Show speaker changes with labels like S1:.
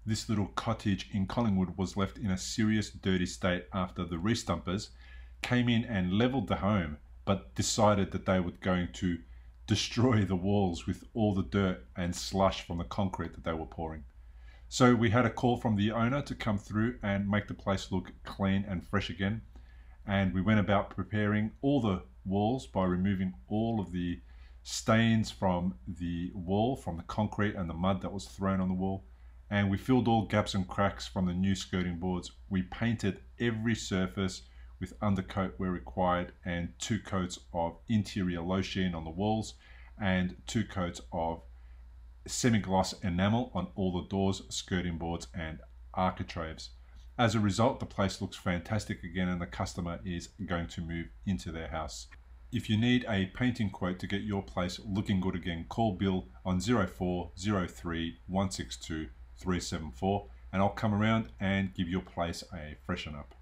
S1: This little cottage in Collingwood was left in a serious dirty state after the re-stumpers came in and levelled the home, but decided that they were going to destroy the walls with all the dirt and slush from the concrete that they were pouring. So we had a call from the owner to come through and make the place look clean and fresh again. And we went about preparing all the walls by removing all of the stains from the wall, from the concrete and the mud that was thrown on the wall. And we filled all gaps and cracks from the new skirting boards. We painted every surface with undercoat where required, and 2 coats of interior low sheen on the walls and 2 coats of semi-gloss enamel on all the doors, skirting boards and architraves. As a result, the place looks fantastic again and the customer is going to move into their house. If you need a painting quote to get your place looking good again, call Bill on 0403 162 374 and I'll come around and give your place a freshen up.